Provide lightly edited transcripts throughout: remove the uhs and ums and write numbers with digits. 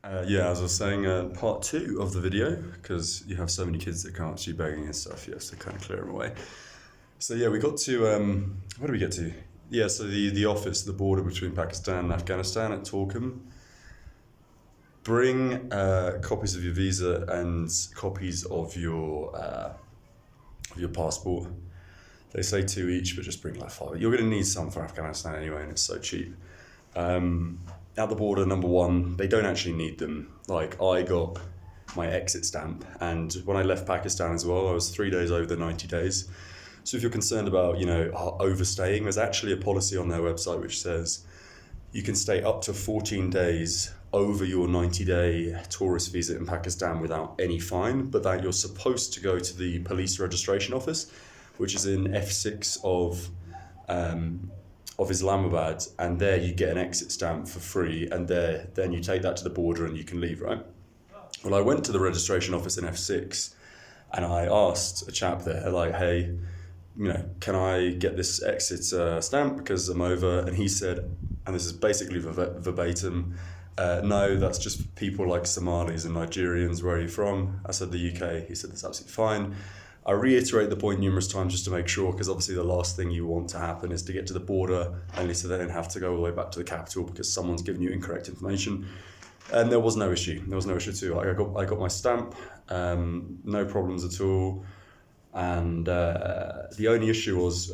Yeah, as I was saying, part two of the video, because you have so many kids that can't see begging and stuff, you have to kind of clear them away. So yeah, we got to, what did we get to? Yeah, so the office, the border between Pakistan and Afghanistan at Torkham. Bring copies of your visa and copies of your passport. They say two each, but just bring like five. You're going to need some for Afghanistan anyway, and it's so cheap. At the border, number one, they don't actually need them. Like, I got my exit stamp, and when I left Pakistan as well, I was 3 days over the 90 days. So if you're concerned about, overstaying, there's actually a policy on their website which says you can stay up to 14 days over your 90-day tourist visa in Pakistan without any fine, but that you're supposed to go to the police registration office, which is in F6 of Islamabad, and there you get an exit stamp for free, and then you take that to the border and you can leave, right? Well, I went to the registration office in F6 and I asked a chap there, like, hey, can I get this exit stamp because I'm over? And he said, and this is basically verbatim, no, that's just for people like Somalis and Nigerians. Where are you from? I said, the UK. He said, that's absolutely fine. I reiterate the point numerous times just to make sure, because obviously the last thing you want to happen is to get to the border only to then have to go all the way back to the capital because someone's given you incorrect information. And there was no issue. There was no issue at all. I got my stamp, no problems at all. And the only issue was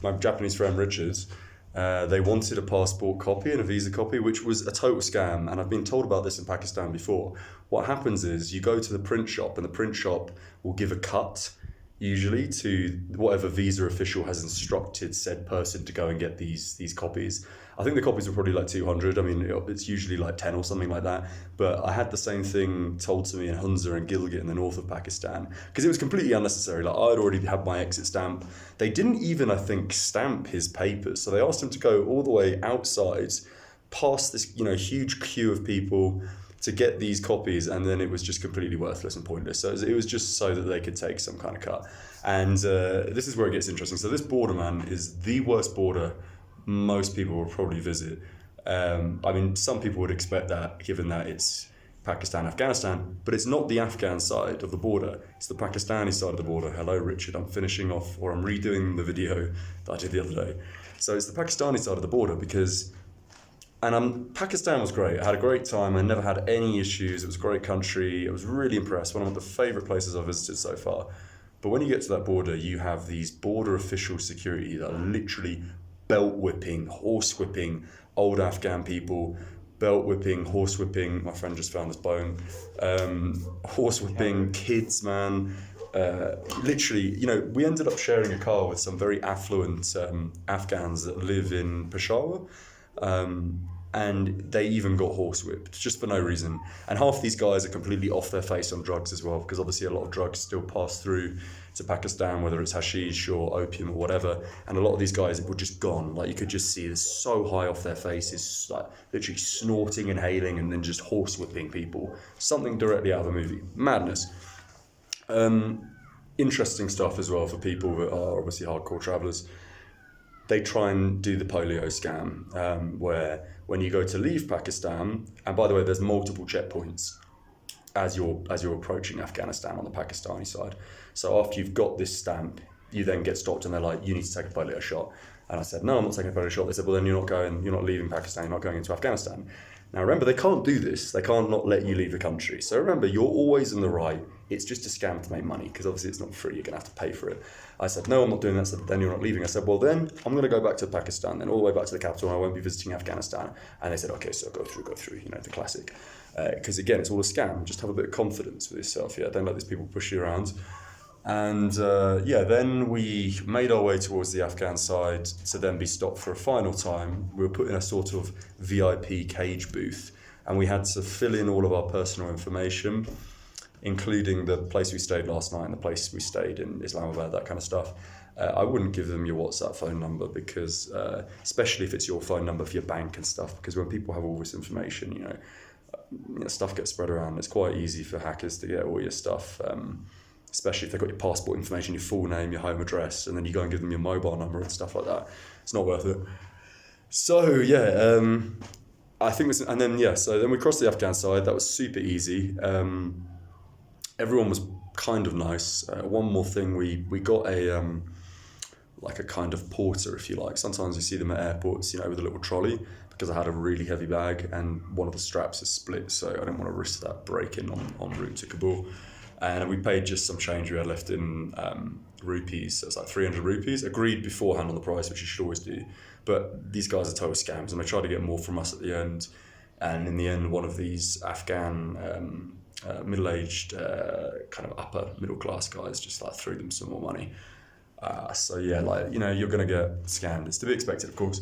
my Japanese friend Richard's. They wanted a passport copy and a visa copy, which was a total scam. And I've been told about this in Pakistan before. What happens is you go to the print shop, and the print shop will give a cut, usually, to whatever visa official has instructed said person to go and get these copies. I think the copies were probably like 200. I mean, it's usually like 10 or something like that. But I had the same thing told to me in Hunza and Gilgit in the north of Pakistan, because it was completely unnecessary. Like, I'd already had my exit stamp. They didn't even, I think, stamp his papers. So they asked him to go all the way outside, past this, huge queue of people to get these copies, and then it was just completely worthless and pointless. So it was just so that they could take some kind of cut. And this is where it gets interesting. So this border, man, is the worst border most people will probably visit. I mean, some people would expect that, given that it's Pakistan, Afghanistan, but it's not the Afghan side of the border. It's the Pakistani side of the border. Hello, Richard. I'm finishing off, or I'm redoing the video that I did the other day. So it's the Pakistani side of the border Pakistan was great. I had a great time. I never had any issues. It was a great country. I was really impressed. One of the favourite places I've visited so far. But when you get to that border, you have these border official security that are literally belt whipping, horse whipping old Afghan people, belt whipping, horse whipping. My friend just found this bone. Horse whipping kids, man. Literally, we ended up sharing a car with some very affluent Afghans that live in Peshawar. And they even got horsewhipped just for no reason. And half these guys are completely off their face on drugs as well, because obviously a lot of drugs still pass through to Pakistan, whether it's hashish or opium or whatever. And a lot of these guys were just gone. Like, you could just see this so high off their faces, like literally snorting, inhaling, and then just horsewhipping people. Something directly out of a movie. Madness. Interesting stuff as well for people that are obviously hardcore travelers. They try and do the polio scam, where when you go to leave Pakistan, and by the way, there's multiple checkpoints as you're approaching Afghanistan on the Pakistani side. So after you've got this stamp, you then get stopped, and they're like, you need to take a polio shot. And I said, no, I'm not taking a polio shot. They said, well, then you're not leaving Pakistan, you're not going into Afghanistan. Now remember, they can't do this. They can't not let you leave the country. So remember, you're always in the right. It's just a scam to make money, because obviously it's not free. You're going to have to pay for it. I said, no, I'm not doing that. So then you're not leaving. I said, well, then I'm going to go back to Pakistan, then all the way back to the capital, and I won't be visiting Afghanistan. And they said, okay, so go through, the classic. Because again, it's all a scam. Just have a bit of confidence with yourself. Yeah, don't let these people push you around. And then we made our way towards the Afghan side to then be stopped for a final time. We were put in a sort of VIP cage booth, and we had to fill in all of our personal information, including the place we stayed last night and the place we stayed in Islamabad, that kind of stuff. I wouldn't give them your WhatsApp phone number, because, especially if it's your phone number for your bank and stuff, because when people have all this information, stuff gets spread around. It's quite easy for hackers to get all your stuff, especially if they've got your passport information, your full name, your home address, and then you go and give them your mobile number and stuff like that. It's not worth it. So, I think it was, and then so then we crossed the Afghan side. That was super easy. Everyone was kind of nice. One more thing, we got a like a kind of porter, if you like. Sometimes you see them at airports, with a little trolley, because I had a really heavy bag and one of the straps is split, so I didn't want to risk that breaking en route to Kabul. And we paid just some change we had left in rupees, so it's like 300 rupees, agreed beforehand on the price, which you should always do. But these guys are total scams, and they tried to get more from us at the end. And in the end, one of these Afghan middle-aged, kind of upper middle-class guys just like threw them some more money. So yeah, you're going to get scammed. It's to be expected, of course.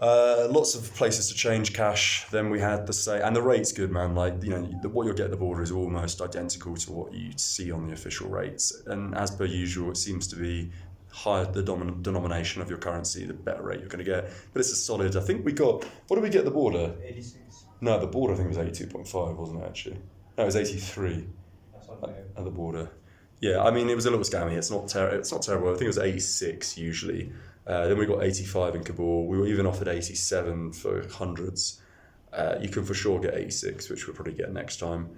Lots of places to change cash. Then we had and the rate's good, man. What you'll get at the border is almost identical to what you see on the official rates. And as per usual, it seems to be higher the denomination of your currency, the better rate you're going to get. But it's a solid. I think we got. What did we get at the border? 86. No, the border I think was 82.5, wasn't it? Actually, no, it was 83 at the border. Yeah, I mean, it was a little scammy. It's not terrible. I think it was 86 usually. Then we got 85 in Kabul. We were even offered 87 for hundreds. You can for sure get 86, which we'll probably get next time.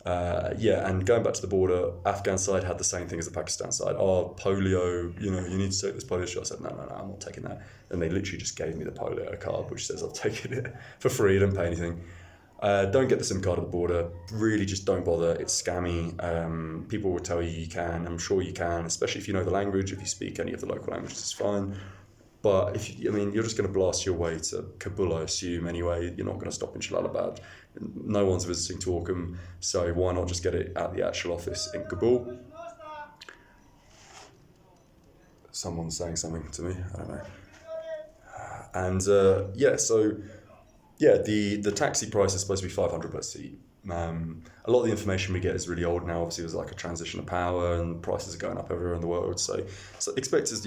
And going back to the border, Afghan side had the same thing as the Pakistan side. Oh, polio, you need to take this polio shot. I said, no, I'm not taking that. And they literally just gave me the polio card, which says I've taken it for free. I didn't pay anything. Don't get the SIM card at the border. Really, just don't bother. It's scammy. People will tell you can. I'm sure you can, especially if you know the language. If you speak any of the local languages, it's fine. But you're just going to blast your way to Kabul, I assume, anyway. You're not going to stop in Jalalabad. No one's visiting Torkham, so why not just get it at the actual office in Kabul? Someone's saying something to me. I don't know. And the taxi price is supposed to be 500 per seat. A lot of the information we get is really old now. Obviously, there's like a transition of power, and prices are going up everywhere in the world. So expect us,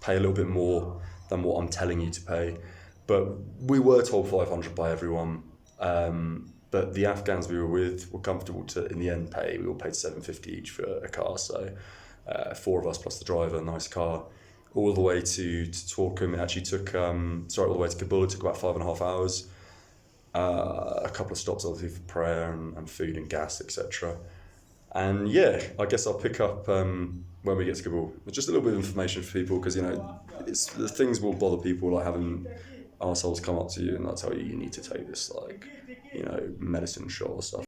pay a little bit more than what I'm telling you to pay. But we were told 500 by everyone. But the Afghans we were with were comfortable to, in the end, pay. We all paid 750 each for a car. So 4 of us plus the driver, nice car. All the way to Torkham. It actually took, all the way to Kabul, it took about 5.5 hours. A couple of stops, obviously, for prayer and food and gas, etc. And I guess I'll pick up when we get to Kabul. Just a little bit of information for people, because, the things will bother people, like having arseholes come up to you and they'll tell you need to take this, medicine shot or stuff.